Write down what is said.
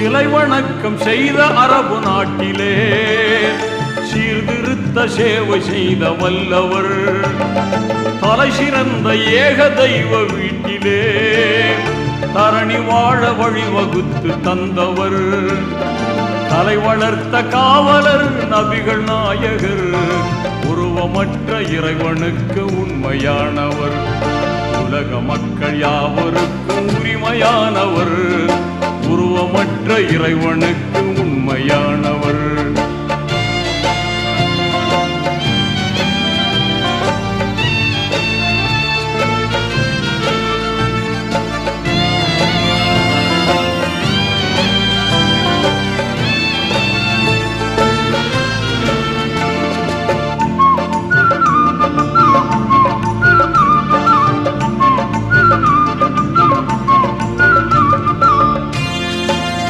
சிலை வணக்கம் செய்த அரபு நாட்டிலே சீர்திருத்த சேவை செய்த வல்லவர். தலை சிறந்த ஏக தெய்வ வீட்டிலே தரணி வாழ வழிவகுத்து தந்தவர். தலை வளர்த்த காவலர் நபிகள் நாயகர். உருவமற்ற இறைவனுக்கு உண்மையானவர். உலக மக்கள் யாவருக்கும் உரிமையானவர். உருவமற்ற இறைவனுக்கு உண்மையானவர்.